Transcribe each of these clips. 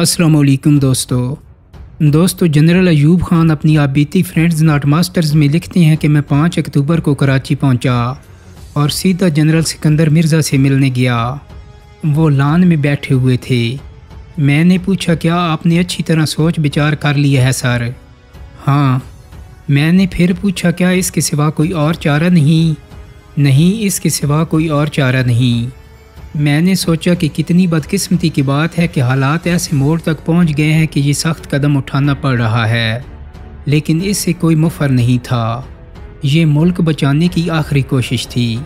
السلام علیکم دوستو جنرل ایوب خان اپنی آبیتی فرینڈز ناٹ ماسٹرز میں لکھتے ہیں کہ میں 5 اکتوبر کو کراچی پہنچا اور سیدھا جنرل سکندر مرزا سے ملنے گیا۔ وہ لان میں بیٹھے ہوئے تھے۔ میں نے پوچھا کیا آپ نے اچھی طرح سوچ بچار کر لیا ہے سر؟ ہاں۔ میں نے پھر پوچھا کیا اس کے سوا کوئی اور چارہ نہیں؟ نہیں، اس کے سوا کوئی اور چارہ نہیں۔ میں نے سوچا کہ کتنی بدقسمتی کی بات ہے کہ حالات ایسے موڑ تک پہنچ گئے ہیں کہ یہ سخت قدم اٹھانا پڑ رہا ہے، لیکن اس سے کوئی مفر نہیں تھا۔ یہ ملک بچانے کی آخری کوشش تھی۔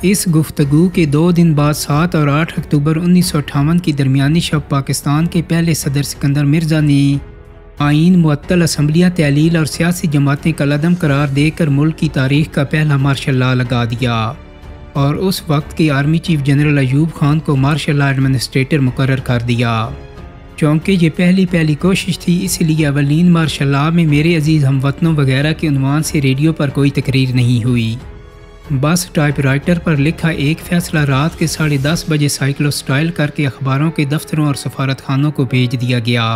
اس گفتگو کے 2 دن بعد 7 اور 8 اکتوبر 1958 کی درمیانی شب پاکستان کے پہلے صدر سکندر مرزا نے آئین معطل اسمبلیاں تعلیل اور سیاسی جماعتیں کالعدم قرار دے کر ملک کی تاریخ کا پہلا مارشل لا لگا دیا اور اس وقت کے army chief general Ayub Khan کو مارشل لا ایڈمنسٹریٹر مقرر کر دیا۔ چونکہ یہ پہلی کوشش تھی، اس لیے اولین مارشل لا میں میرے عزیز ہم وطنوں وغیرہ کے عنوان سے ریڈیو پر کوئی تقریر نہیں ہوئی۔ بس ٹائپ رائٹر پر لکھا ایک فیصلہ رات کے 10:30 بجے سائیکلو سٹائل کر کے اخباروں کے دفتروں اور سفارت خانوں کو بھیج دیا گیا۔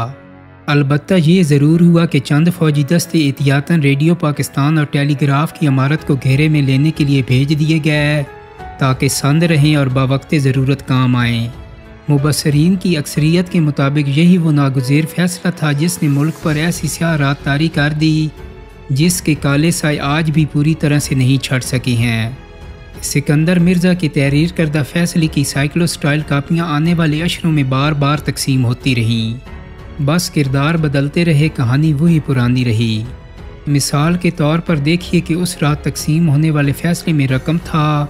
البتہ یہ ضرور ہوا کہ چند فوجی دستے احتیاطاً ریڈیو پاکستان اور ٹیلی گراف کی عمارت کو گھیرے میں لینے کے لیے بھیج دیے گئے تاکہ سند رہیں اور باوقت ضرورت کام آئیں۔ مبصرین کی اکثریت کے مطابق یہی وہ ناگزیر فیصلہ تھا جس نے ملک پر ایسی سیاہ رات طاری کر دی جس کے کالے سائے آج بھی پوری طرح سے نہیں چھٹ سکی ہیں۔ سکندر مرزا کی تحریر کردہ فیصلے کی سائیکلو سٹائل کاپیاں آنے والے اشروں میں بار بار تقسیم ہوتی رہیں۔ بس کردار بدلتے رہے، کہانی وہی پرانی رہی۔ مثال کے طور پر دیکھیے کہ اس رات تقسیم ہونے والے فیصلے میں رقم تھا: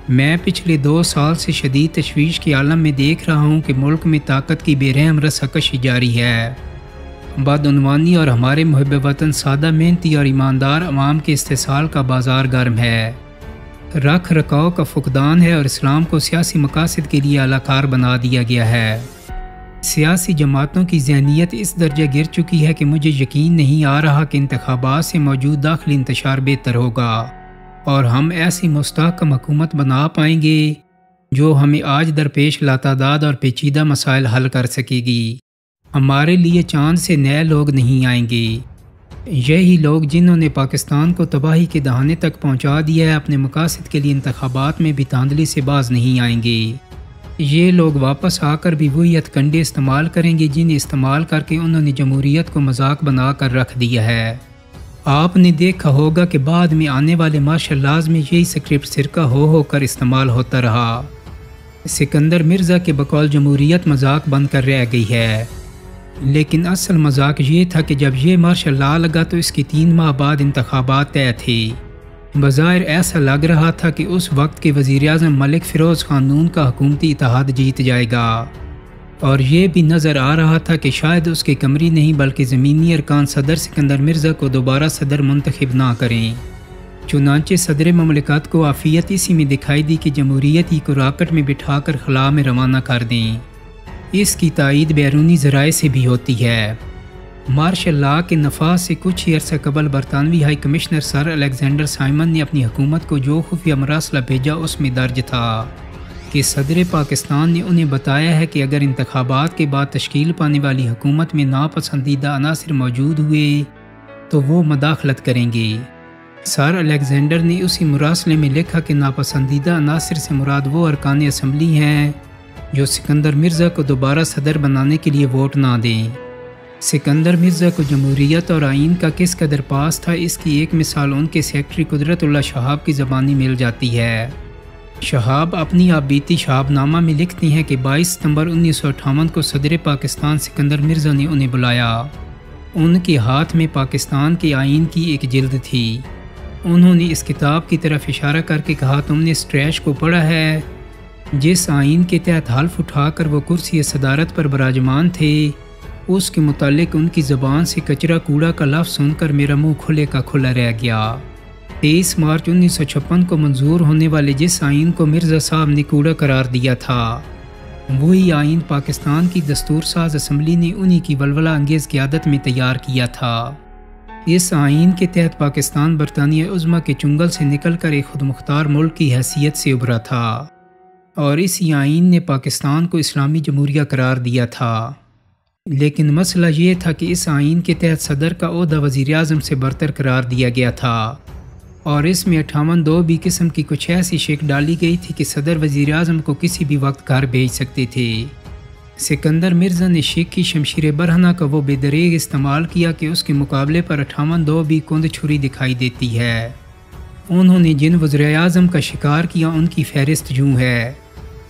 میں پچھلے 2 سال سے شدید تشویش کے عالم میں دیکھ رہا ہوں کہ ملک میں طاقت کی بے رحم رساکشی جاری ہے، بدعنوانی اور ہمارے محب وطن سادہ محنتی اور ایماندار عوام کے استحصال کا بازار گرم ہے، رکھ رکھاؤ کا فقدان ہے اور اسلام کو سیاسی مقاصد کے لیے اعلی کار بنا دیا گیا ہے۔ سیاسی جماعتوں کی ذہنیت اس درجہ گر چکی ہے کہ مجھے یقین نہیں آ رہا کہ انتخابات سے موجود داخلی انتشار بہتر ہوگا اور ہم ایسی مستحکم حکومت بنا پائیں گے جو ہمیں آج درپیش لاتعداد اور پیچیدہ مسائل حل کر سکے گی۔ ہمارے لیے چاند سے نئے لوگ نہیں آئیں گے۔ یہی لوگ جنہوں نے پاکستان کو تباہی کے دہانے تک پہنچا دیا ہے اپنے مقاصد کے لیے انتخابات میں بھی دھاندلی سے باز نہیں آئیں گے۔ یہ لوگ واپس آ کر بھی وہی ہتھ کنڈے استعمال کریں گے جنہیں استعمال کر کے انہوں نے جمہوریت کو مذاق بنا کر رکھ دیا ہے۔ آپ نے دیکھا ہوگا کہ بعد میں آنے والے مارشل لاز میں یہی سکرپٹ سرکہ ہو کر استعمال ہوتا رہا۔ سکندر مرزا کے بقول جمہوریت مذاق بن کر رہ گئی ہے، لیکن اصل مذاق یہ تھا کہ جب یہ مارشل لا لگا تو اس کے 3 ماہ بعد انتخابات طے تھے۔ بظاہر ایسا لگ رہا تھا کہ اس وقت کے وزیراعظم ملک فیروز خان نون کا حکومتی اتحاد جیت جائے گا، اور یہ بھی نظر آ رہا تھا کہ شاید اس کے کمری نہیں بلکہ زمینی ارکان صدر سکندر مرزا کو دوبارہ صدر منتخب نہ کریں۔ چنانچہ صدر مملکت کو عافیت اسی میں دکھائی دی کہ جمہوریت ہی کو راکٹ میں بٹھا کر خلا میں روانہ کر دیں۔ اس کی تائید بیرونی ذرائع سے بھی ہوتی ہے۔ مارشل لا کے نفاذ سے کچھ ہی عرصہ قبل برطانوی ہائی کمشنر سر الیگزینڈر سائمن نے اپنی حکومت کو جو خفیہ مراسلہ بھیجا اس میں درج تھا کہ صدر پاکستان نے انہیں بتایا ہے کہ اگر انتخابات کے بعد تشکیل پانے والی حکومت میں ناپسندیدہ عناصر موجود ہوئے تو وہ مداخلت کریں گے۔ سر الیگزینڈر نے اسی مراسلے میں لکھا کہ ناپسندیدہ عناصر سے مراد وہ ارکان اسمبلی ہیں جو سکندر مرزا کو دوبارہ صدر بنانے کے لیے ووٹ نہ دیں۔ سکندر مرزا کو جمہوریت اور آئین کا کس قدر پاس تھا، اس کی ایک مثال ان کے سیکرٹری قدرت اللہ شہاب کی زبانی مل جاتی ہے۔ شہاب اپنی آبیتی شہاب نامہ میں لکھتی ہیں کہ 22 ستمبر 1958 کو صدر پاکستان سکندر مرزا نے انہیں بلایا۔ ان کے ہاتھ میں پاکستان کے آئین کی ایک جلد تھی۔ انہوں نے اس کتاب کی طرف اشارہ کر کے کہا، تم نے اسٹریچ کو پڑھا ہے؟ جس آئین کے تحت حلف اٹھا کر وہ کرسی صدارت پر براجمان تھے، اس کے متعلق ان کی زبان سے کچرا کوڑا کا لفظ سن کر میرا منہ کھلے کا کھلا رہ گیا۔ 23 مارچ 1956 کو منظور ہونے والے جس آئین کو مرزا صاحب نے کوڑا قرار دیا تھا، وہی آئین پاکستان کی دستور ساز اسمبلی نے انہی کی ولولہ انگیز قیادت میں تیار کیا تھا۔ اس آئین کے تحت پاکستان برطانیہ عظمیٰ کے چنگل سے نکل کر ایک خود مختار ملک کی حیثیت سے ابھرا تھا، اور اسی آئین نے پاکستان کو اسلامی جمہوریہ قرار دیا تھا۔ لیکن مسئلہ یہ تھا کہ اس آئین کے تحت صدر کا عہدہ وزیر اعظم سے برتر قرار دیا گیا تھا، اور اس میں 58(2) قسم کی کچھ ایسی شک ڈالی گئی تھی کہ صدر وزیر اعظم کو کسی بھی وقت گھر بھیج سکتے تھے۔ سکندر مرزا نے شک کی شمشیر برہنہ کا وہ بے دریغ استعمال کیا کہ اس کے مقابلے پر 58(2) کند چھری دکھائی دیتی ہے۔ انہوں نے جن وزراء اعظم کا شکار کیا ان کی فہرست یوں ہے: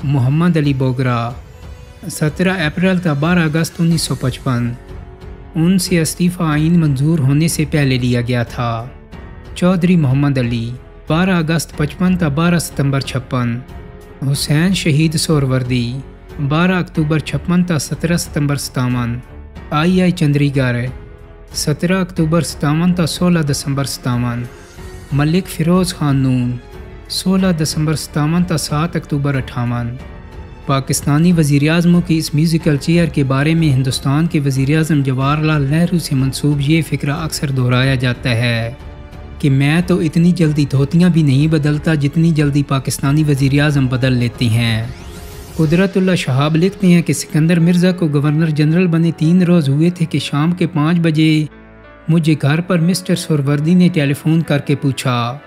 محمد علی بوگرا 17 اپریل تا 12 اگست 1955، ان سے استعفیٰ آئین منظور ہونے سے پہلے لیا گیا تھا۔ چودھری محمد علی 12 اگست 55 تا 12 ستمبر 56۔ حسین شہید سہروردی 12 اکتوبر 56 تا 17 ستمبر 57۔ آئی چندری گڑھ 17 اکتوبر 57 تا 16 دسمبر 57۔ ملک فیروز خان نون 16 دسمبر 57 تا 7 اکتوبر 58۔ پاکستانی وزیر اعظموں کی اس میوزیکل چیئر کے بارے میں ہندوستان کے وزیر اعظم جواہر لال نہرو سے منسوب یہ فقرہ اکثر دہرایا جاتا ہے کہ میں تو اتنی جلدی دھوتیاں بھی نہیں بدلتا جتنی جلدی پاکستانی وزیر اعظم بدل لیتے ہیں۔ قدرت اللہ شہاب لکھتے ہیں کہ سکندر مرزا کو گورنر جنرل بنے 3 روز ہوئے تھے کہ شام کے 5 بجے مجھے گھر پر مسٹر سہروردی نے ٹیلی فون کر کے پوچھا،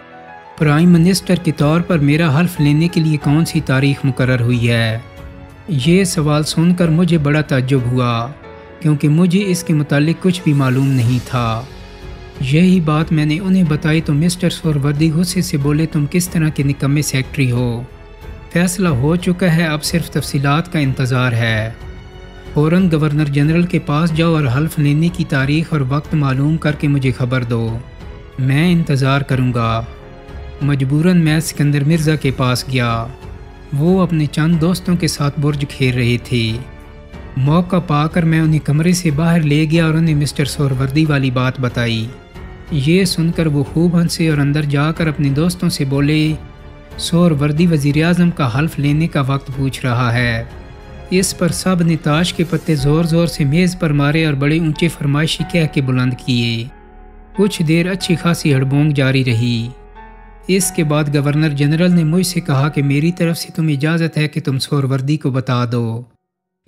پرائم منسٹر کے طور پر میرا حلف لینے کے لیے کون سی تاریخ مقرر ہوئی ہے؟ یہ سوال سن کر مجھے بڑا تعجب ہوا کیونکہ مجھے اس کے متعلق کچھ بھی معلوم نہیں تھا۔ یہی بات میں نے انہیں بتائی تو مسٹر سہروردی غصے سے بولے، تم کس طرح کے نکمے سیکرٹری ہو؟ فیصلہ ہو چکا ہے، اب صرف تفصیلات کا انتظار ہے۔ فوراً گورنر جنرل کے پاس جاؤ اور حلف لینے کی تاریخ اور وقت معلوم کر کے مجھے خبر دو، میں انتظار کروں گا۔ مجبوراً میں سکندر مرزا کے پاس گیا۔ وہ اپنے چند دوستوں کے ساتھ برج کھیل رہے تھے۔ موقع پا کر میں انہیں کمرے سے باہر لے گیا اور انہیں مسٹر سہروردی والی بات بتائی۔ یہ سن کر وہ خوب ہنسے اور اندر جا کر اپنے دوستوں سے بولے، سہروردی وزیر اعظم کا حلف لینے کا وقت پوچھ رہا ہے۔ اس پر سب نے تاش کے پتے زور زور سے میز پر مارے اور بڑے اونچے فرمائشی کہہ کے بلند کیے۔ کچھ دیر اچھی خاصی ہڑبونگ جاری رہی۔ اس کے بعد گورنر جنرل نے مجھ سے کہا کہ میری طرف سے تمہیں اجازت ہے کہ تم سہروردی کو بتا دو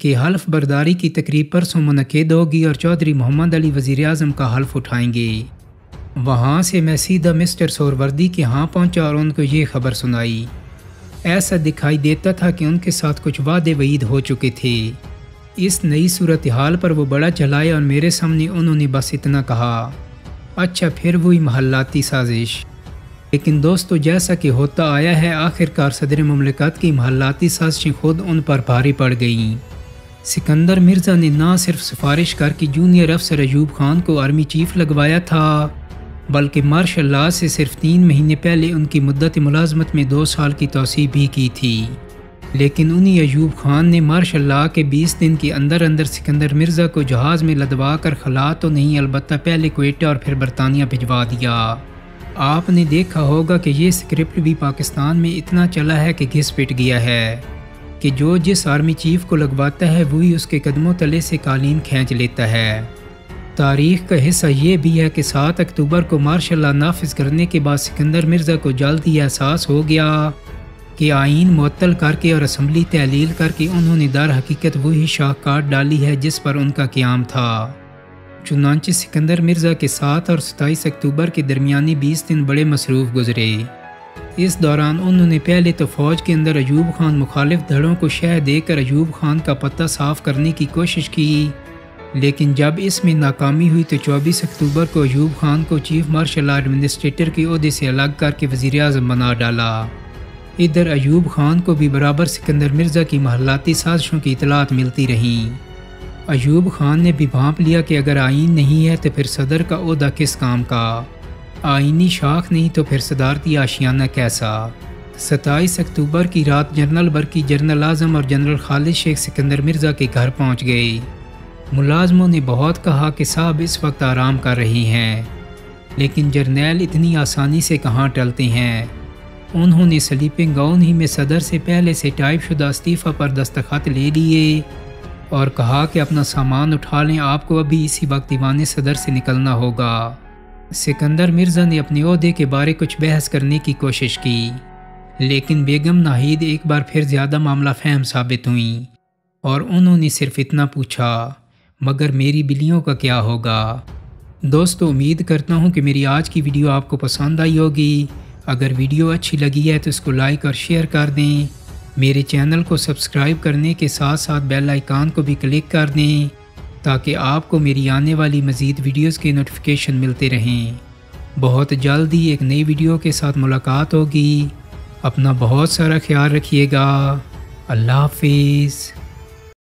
کہ حلف برداری کی تقریب پرسوں منعقد ہوگی اور چودھری محمد علی وزیر اعظم کا حلف اٹھائیں گے۔ وہاں سے میں سیدھا مسٹر سہروردی کے ہاں پہنچا اور ان کو یہ خبر سنائی۔ ایسا دکھائی دیتا تھا کہ ان کے ساتھ کچھ وعدے وعید ہو چکے تھے۔ اس نئی صورتحال پر وہ بڑا چلائے اور میرے سامنے انہوں نے بس اتنا کہا، اچھا پھر وہی محلاتی سازش۔ لیکن دوستو، جیسا کہ ہوتا آیا ہے، آخر کار صدر مملکت کی محلاتی سازشیں خود ان پر بھاری پڑ گئیں۔ سکندر مرزا نے نہ صرف سفارش کر کے جونیئر افسر ایوب خان کو آرمی چیف لگوایا تھا، بلکہ مارشل لاء سے صرف 3 مہینے پہلے ان کی مدت ملازمت میں 2 سال کی توسیع بھی کی تھی۔ لیکن انہی ایوب خان نے مارشل لاء کے 20 دن کے اندر اندر سکندر مرزا کو جہاز میں لدوا کر خلا تو نہیں، البتہ پہلے کوئٹہ اور پھر برطانیہ بھجوا دیا۔ آپ نے دیکھا ہوگا کہ یہ اسکرپٹ بھی پاکستان میں اتنا چلا ہے کہ گھس پٹ گیا ہے کہ جو جس آرمی چیف کو لگواتا ہے وہی اس کے قدموں تلے سے قالین کھینچ لیتا ہے۔ تاریخ کا حصہ یہ بھی ہے کہ 7 اکتوبر کو مارشل لاء نافذ کرنے کے بعد سکندر مرزا کو جلد ہی احساس ہو گیا کہ آئین معطل کر کے اور اسمبلی تحلیل کر کے انہوں نے در حقیقت وہی شاہ کاٹ ڈالی ہے جس پر ان کا قیام تھا۔ چنانچہ سکندر مرزا کے 7 اور 27 اکتوبر کے درمیانی 20 دن بڑے مصروف گزرے۔ اس دوران انہوں نے پہلے تو فوج کے اندر ایوب خان مخالف دھڑوں کو شہ دے کر ایوب خان کا پتہ صاف کرنے کی کوشش کی، لیکن جب اس میں ناکامی ہوئی تو 24 اکتوبر کو ایوب خان کو چیف مارشل ایڈمنسٹریٹر کے عہدے سے الگ کر کے وزیر اعظم بنا ڈالا۔ ادھر ایوب خان کو بھی برابر سکندر مرزا کی محلاتی سازشوں کی اطلاعات ملتی رہیں۔ ایوب خان نے بھی بھانپ لیا کہ اگر آئین نہیں ہے تو پھر صدر کا عہدہ کس کام کا؟ آئینی شاخ نہیں تو پھر صدارتی آشیانہ کیسا؟ 27 اکتوبر کی رات جنرل برقی، جنرل اعظم اور جنرل خالد شیخ سکندر مرزا کے گھر پہنچ گئے۔ ملازموں نے بہت کہا کہ صاحب اس وقت آرام کر رہی ہیں، لیکن جرنیل اتنی آسانی سے کہاں ٹلتے ہیں۔ انہوں نے سلیپنگ گاؤن ہی میں صدر سے پہلے سے ٹائپ شدہ استعفیٰ پر دستخط لے لیے اور کہا کہ اپنا سامان اٹھا لیں، آپ کو ابھی اسی وقت دیوان صدر سے نکلنا ہوگا۔ سکندر مرزا نے اپنے عہدے کے بارے کچھ بحث کرنے کی کوشش کی، لیکن بیگم ناہید ایک بار پھر زیادہ معاملہ فہم ثابت ہوئیں اور انہوں نے صرف اتنا پوچھا، مگر میری بلیوں کا کیا ہوگا؟ دوستو امید کرتا ہوں کہ میری آج کی ویڈیو آپ کو پسند آئی ہوگی۔ اگر ویڈیو اچھی لگی ہے تو اس کو لائک اور شیئر کر دیں۔ میرے چینل کو سبسکرائب کرنے کے ساتھ ساتھ بیل آئیکن کو بھی کلک کر دیں تاکہ آپ کو میری آنے والی مزید ویڈیوز کے نوٹیفیکیشن ملتے رہیں۔ بہت جلد ہی ایک نئی ویڈیو کے ساتھ ملاقات ہوگی۔ اپنا بہت سارا خیال رکھیے گا۔ اللہ حافظ۔